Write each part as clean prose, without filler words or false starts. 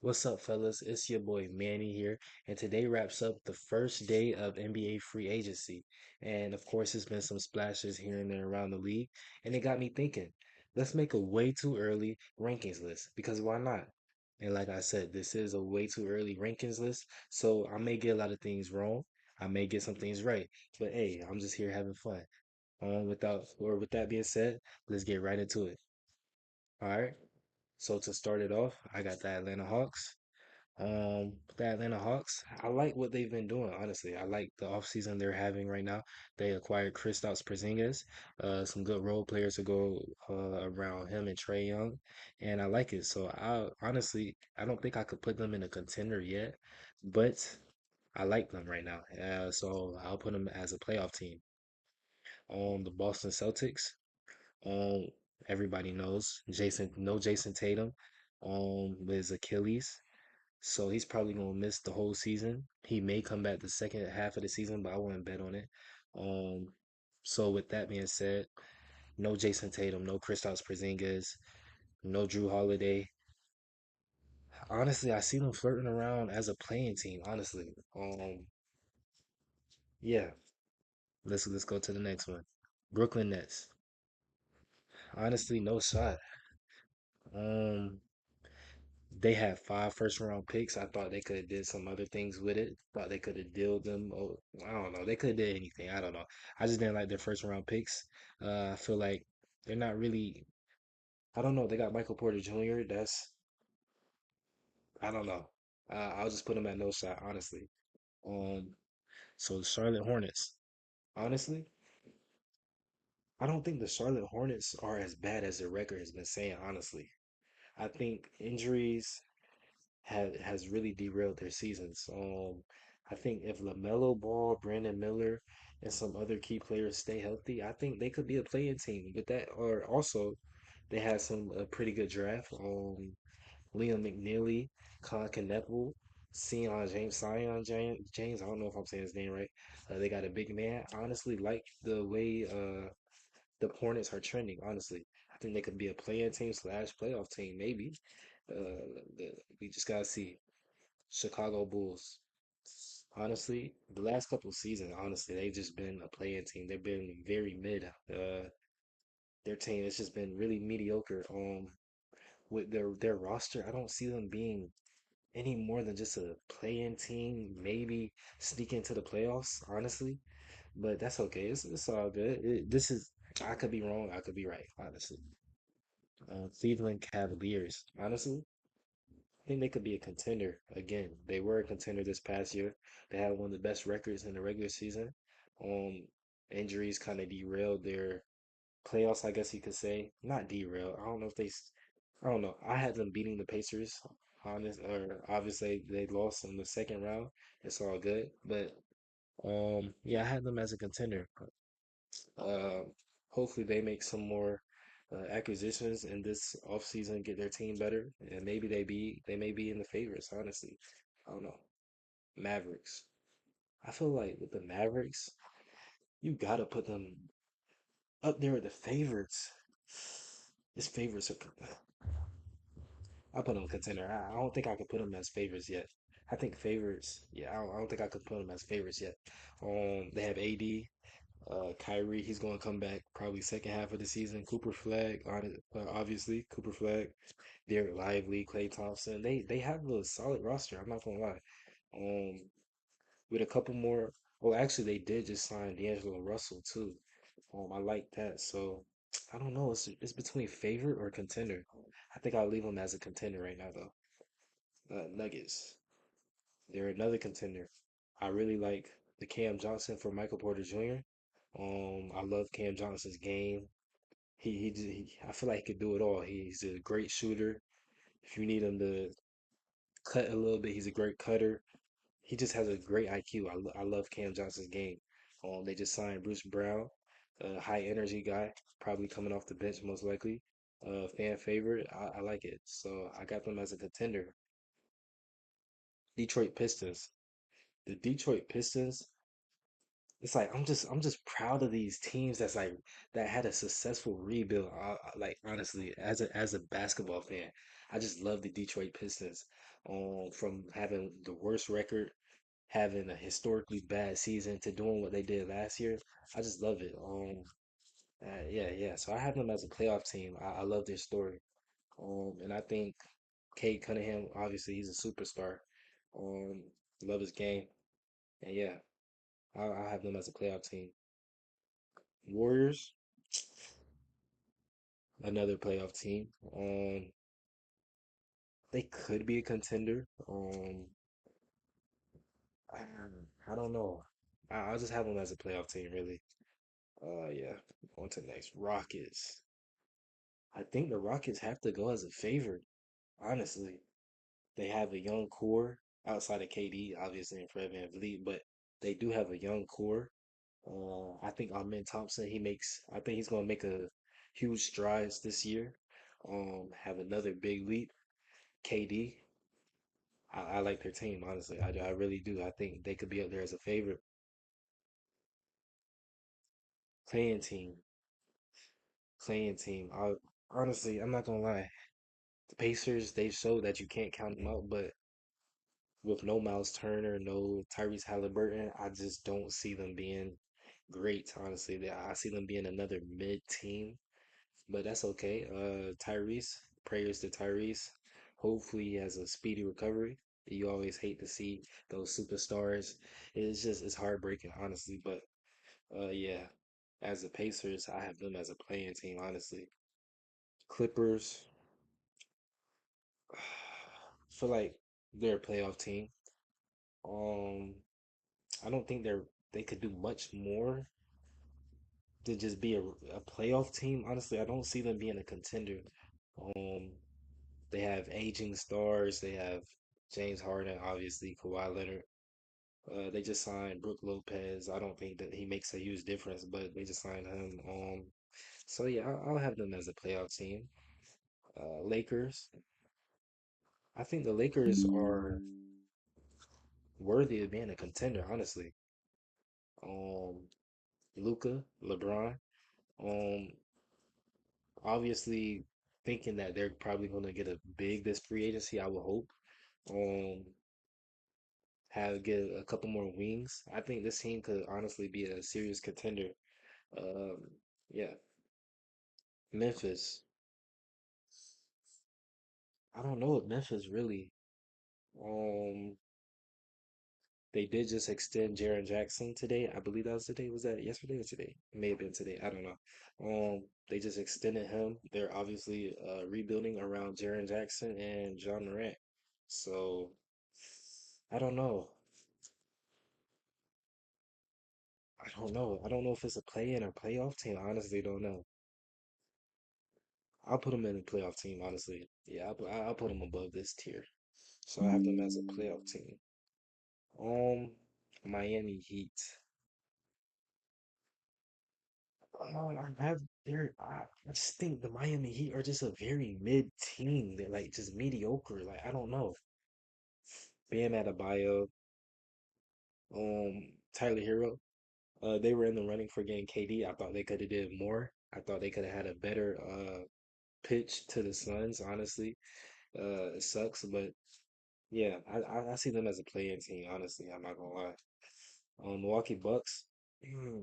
What's up, fellas? It's your boy Manny here, and today wraps up the first day of NBA free agency. And of course, there's been some splashes here and there around the league, and it got me thinking, let's make a way too early rankings list because why not? And like I said, this is a way too early rankings list, so I may get a lot of things wrong, I may get some things right, but hey, I'm just here having fun. With that being said, let's get right into it. All right. So to start it off, I got the Atlanta Hawks. The Atlanta Hawks, I like what they've been doing, honestly. I like the offseason they're having right now. They acquired Kristaps Porzingis, some good role players to go around him and Trey Young, and I like it. So I don't think I could put them in a contender yet, but I like them right now. So I'll put them as a playoff team. The Boston Celtics, um, everybody knows Jason Tatum, with his Achilles. So he's probably gonna miss the whole season. He may come back the second half of the season, but I wouldn't bet on it. Um, so with that being said, no Jason Tatum, no Kristaps Porzingis, no Drew Holiday. Honestly, I see them flirting around as a playing team. Honestly, yeah. Let's go to the next one. Brooklyn Nets. Honestly, no shot. Um, They had five first round picks. I thought they could have did some other things with it. Thought they could have dealt them. Oh, I don't know. They could have did anything. I don't know. I just didn't like their first round picks. I feel like they're not really. I don't know. They got Michael Porter Jr. I don't know. I'll just put him at no shot. Honestly. Um. So the Charlotte Hornets. Honestly, I don't think the Charlotte Hornets are as bad as their record has been saying. Honestly, I think injuries has really derailed their seasons. I think if LaMelo Ball, Brandon Miller, and some other key players stay healthy, I think they could be a playing team. With that, or also they had some a pretty good draft. Liam McNeely, Colin Kneppel, James. I don't know if I'm saying his name right. They got a big man. I honestly like the way the Hornets are trending. Honestly, I think they could be a playing team slash playoff team, maybe. We just gotta see. Chicago Bulls. Honestly, the last couple of seasons, honestly, they've just been a playing team. They've been very mid. Their team has just been really mediocre. With their roster, I don't see them being any more than just a playing team. Maybe sneak into the playoffs. Honestly, but that's okay. It's all good. This is I could be wrong. I could be right. Honestly, Cleveland Cavaliers. Honestly, I think they could be a contender again. They were a contender this past year. They had one of the best records in the regular season. Um, Injuries kind of derailed their playoffs, I guess you could say. Not derail. I don't know if I don't know. I had them beating the Pacers. Honest, or obviously they lost in the second round. It's all good, but yeah, I had them as a contender. Uh, Hopefully they make some more acquisitions in this offseason, get their team better, and maybe they may be in the favorites, honestly. I don't know. Mavericks. I feel like with the Mavericks, you gotta put them up there with the favorites. This favorites are I put them contender. I don't think I could put them as favorites yet. I think favorites, yeah, I don't think I could put them as favorites yet. They have AD, Kyrie, he's going to come back probably second half of the season. Cooper Flag, obviously Cooper Flag, Derek Lively, Klay Thompson. They have a solid roster. I'm not gonna lie. Um, with a couple more. Well, actually, they did just sign D'Angelo Russell too. I like that. So I don't know. It's between favorite or contender. I think I'll leave them as a contender right now though. Nuggets. They're another contender. I really like the Cam Johnson for Michael Porter Jr. I love Cam Johnson's game. I feel like he could do it all. He's a great shooter. If you need him to cut a little bit, he's a great cutter. He just has a great IQ. I love Cam Johnson's game. They just signed Bruce Brown, a high energy guy, probably coming off the bench most likely. Fan favorite. I like it. So I got them as a contender. Detroit Pistons. The Detroit Pistons, it's like I'm just proud of these teams that had a successful rebuild. Like honestly, as a basketball fan, I just love the Detroit Pistons. From having the worst record, having a historically bad season to doing what they did last year, I just love it. Yeah, yeah. So I have them as a playoff team. I love their story. And I think Kate Cunningham, obviously, he's a superstar. Um, love his game, and yeah, I have them as a playoff team. Warriors, another playoff team. They could be a contender. I don't know. I'll just have them as a playoff team, really. Yeah. On to next. Rockets. I think the Rockets have to go as a favorite, honestly. They have a young core outside of KD, obviously, and Fred VanVleet, but they do have a young core. I think Amen Thompson, I think he's gonna make a huge strides this year. Have another big leap. KD, I like their team, honestly. I really do. I think they could be up there as a favorite. Playing team, playing team. Honestly, I'm not gonna lie. The Pacers, they showed that you can't count them out, but with no Miles Turner, no Tyrese Halliburton, I just don't see them being great, honestly. I see them being another mid team, but that's okay. Tyrese, prayers to Tyrese. Hopefully he has a speedy recovery. You always hate to see those superstars. It's heartbreaking, honestly. But yeah, as the Pacers, I have them as a playing team, honestly. Clippers, feel like they're a playoff team. Um, I don't think they could do much more to just be a playoff team. Honestly, I don't see them being a contender. Um, they have aging stars. They have James Harden, obviously, Kawhi Leonard. They just signed Brook Lopez. I don't think that he makes a huge difference, but they just signed him. So yeah, I'll have them as a playoff team. Lakers. I think the Lakers are worthy of being a contender, honestly. Um, Luca, LeBron. Um, obviously thinking that they're probably going to get a big this free agency, I would hope. Um, have get a couple more wings. I think this team could honestly be a serious contender. Um, yeah, Memphis. I don't know if Memphis really. Um, they did just extend Jaren Jackson today. I believe that was today. Was that yesterday or today? It may have been today. I don't know. They just extended him. They're obviously rebuilding around Jaren Jackson and John Morant. So I don't know. I don't know. I don't know if it's a play-in or playoff team. I honestly don't know. I'll put them in a playoff team, honestly. Yeah, I'll put them above this tier. So I have them as a playoff team. Um, Miami Heat. I have I just think the Miami Heat are just a very mid team. They're like just mediocre. Like I don't know. Bam Adebayo, Tyler Hero. They were in the running for getting KD. I thought they could have did more. I thought they could have had a better pitch to the Suns, honestly. It sucks, but yeah, I see them as a playing team, honestly. I'm not gonna lie. Milwaukee Bucks, hmm,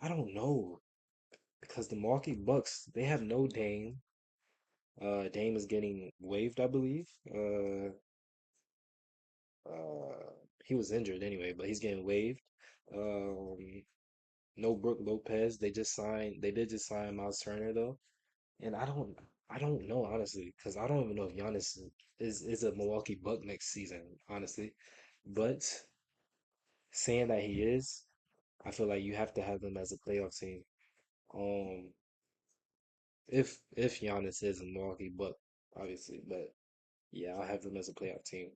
I don't know because the Milwaukee Bucks they have no Dame. Dame is getting waived, I believe. He was injured anyway, but he's getting waived. Um, no Brook Lopez. They did just sign Miles Turner though. And I don't know honestly, because I don't even know if Giannis is a Milwaukee Buck next season, honestly. But saying that he is, I feel like you have to have them as a playoff team. Um, if Giannis is a Milwaukee Buck, obviously, but yeah, I'll have them as a playoff team.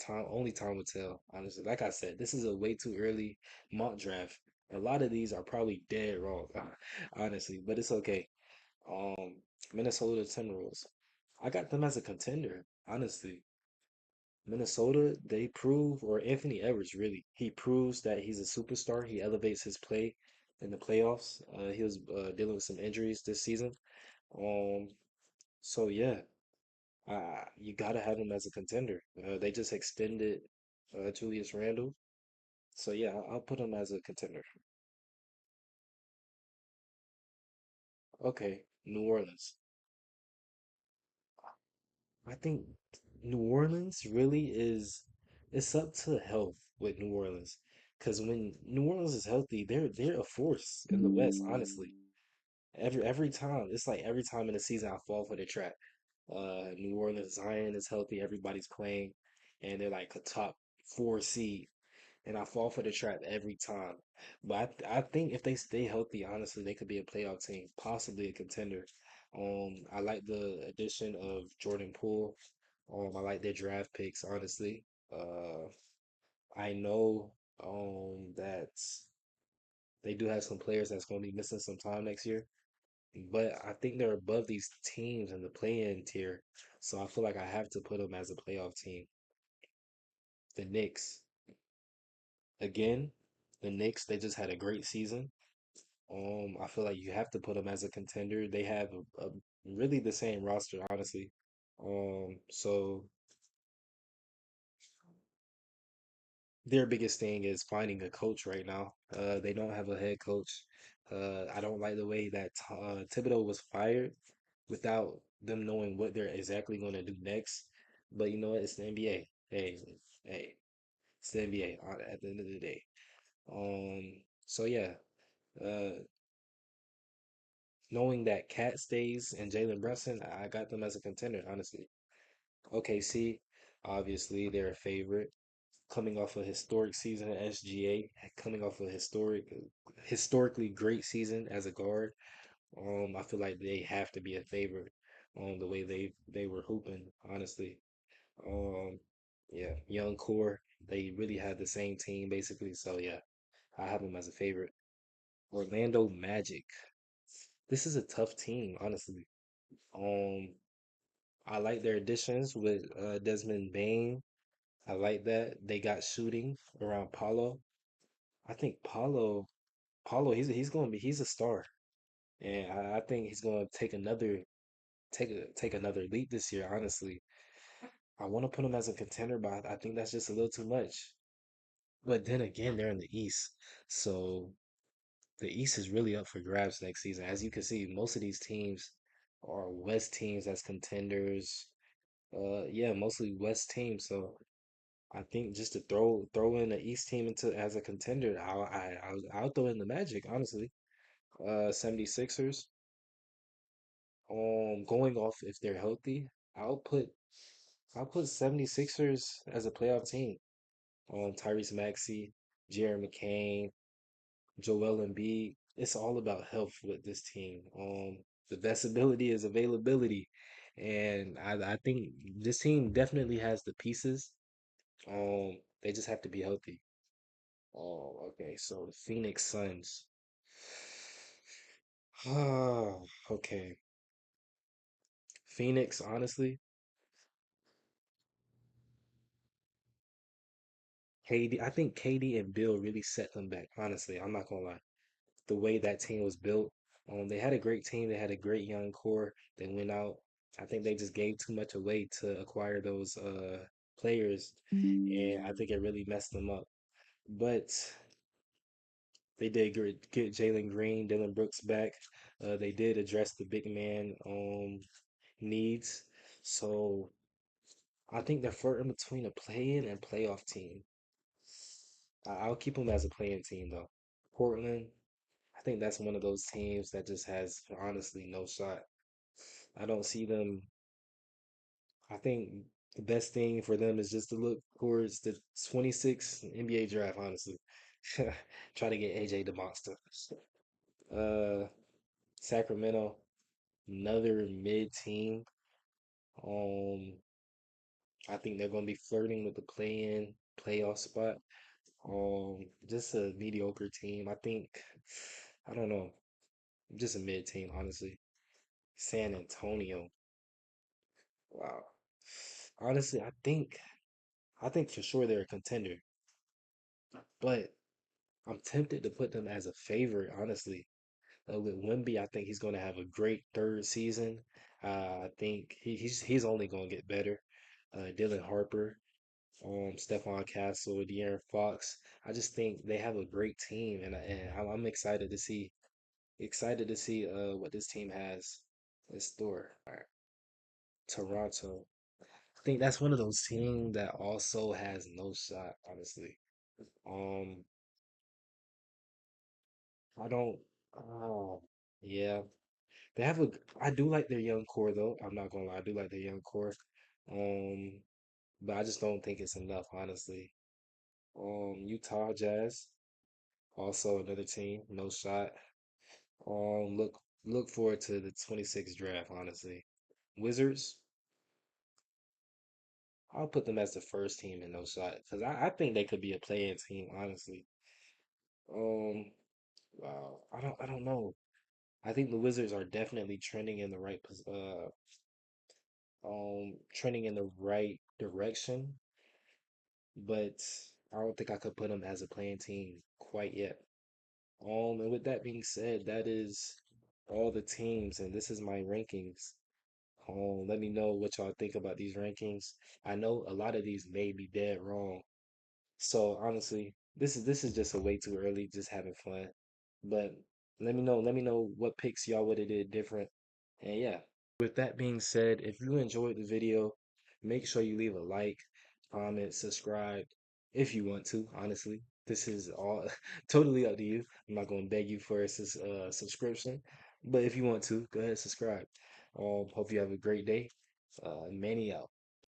Only time will tell, honestly. Like I said, this is a way too early mock draft. A lot of these are probably dead wrong, honestly, but it's okay. Um, Minnesota Timberwolves. I got them as a contender, honestly. Minnesota, they prove, or Anthony Edwards really, he proves that he's a superstar. He elevates his play in the playoffs. He was dealing with some injuries this season. Um, so yeah, You gotta have them as a contender. They just extended Julius Randle, so yeah, I'll put them as a contender. Okay, New Orleans. I think New Orleans really is it's up to health with New Orleans. Because when New Orleans is healthy, they're a force in the West, honestly. Every time, it's like every time in the season I fall for the trap. New Orleans Zion is healthy, everybody's playing, and they're like a top four seed. And I fall for the trap every time. But I think if they stay healthy, honestly, they could be a playoff team, possibly a contender. I like the addition of Jordan Poole. I like their draft picks, honestly. I know that they do have some players that's going to be missing some time next year, but I think they're above these teams in the play-in tier, so I feel like I have to put them as a playoff team. The Knicks, again, the Knicks, they just had a great season. I feel like you have to put them as a contender. They have a really the same roster, honestly. So their biggest thing is finding a coach right now. They don't have a head coach. I don't like the way that Thibodeau was fired without them knowing what they're exactly going to do next. But you know what? It's the NBA. Hey, it's the NBA at the end of the day. So yeah, uh, knowing that Cat stays and Jalen Brunson, I got them as a contender, honestly. OKC, obviously, they're a favorite. Coming off a historic season at SGA, coming off a historically great season as a guard. I feel like they have to be a favorite on the way they were hooping, honestly. Um, yeah, young core, they really had the same team basically. So yeah, I have them as a favorite. Orlando Magic. This is a tough team, honestly. Um, I like their additions with Desmond Bain. I like that they got shooting around Paulo. I think Paulo, he's a star, and I think he's gonna take another leap this year. Honestly, I want to put him as a contender, but I think that's just a little too much. But then again, they're in the East, so the East is really up for grabs next season. As you can see, most of these teams are West teams as contenders. Yeah, mostly West teams. So I think just to throw in the East team into as a contender, I'll throw in the Magic, honestly. 76ers. Going off if they're healthy, I'll put I'll put 76ers as a playoff team. Tyrese Maxey, Jared McCain, Joel Embiid. It's all about health with this team. The best ability is availability, and I think this team definitely has the pieces. They just have to be healthy. Oh, okay. So the Phoenix Suns. Oh, okay. Phoenix, honestly, KD, I think KD and Bill really set them back. Honestly, I'm not gonna lie. The way that team was built, they had a great team. They had a great young core. They went out. I think they just gave too much away to acquire those players, and I think it really messed them up. But they did get Jalen Green, Dylan Brooks back. They did address the big man needs. So I think they're flirting between a play-in and playoff team. I'll keep them as a playing team though. Portland, I think that's one of those teams that just has honestly no shot. I don't see them. I think the best thing for them is just to look towards the 26 NBA draft, honestly. Try to get AJ the monster. Uh, Sacramento, another mid team. Um, I think they're going to be flirting with the play-in playoff spot. Just a mediocre team. I don't know, just a mid team, honestly. San Antonio. Wow. Honestly, I think for sure they're a contender, but I'm tempted to put them as a favorite, honestly. With Wimby, I think he's going to have a great third season. I think he's only going to get better. Dylan Harper, Stephon Castle, De'Aaron Fox. I just think they have a great team, and I'm excited to see what this team has in store. All right, Toronto. I think that's one of those teams that also has no shot, honestly. Um, I don't. Oh, yeah. They have a. I do like their young core though. I'm not gonna lie. I do like their young core. Um, but I just don't think it's enough, honestly. Utah Jazz, also another team, no shot. Look forward to the 26th draft, honestly. Wizards, I'll put them as the first team in no shot because I think they could be a playing team, honestly. Um, wow, I don't know. I think the Wizards are definitely trending in the right direction, but I don't think I could put them as a playing team quite yet. And with that being said, that is all the teams, and this is my rankings. Let me know what y'all think about these rankings. I know a lot of these may be dead wrong. So honestly, this is just a way too early, just having fun. But let me know what picks y'all would have did different. And yeah. With that being said, if you enjoyed the video, make sure you leave a like, comment, subscribe if you want to, honestly. This is all totally up to you. I'm not going to beg you for a subscription, but if you want to, go ahead and subscribe. Hope you have a great day. Manny out.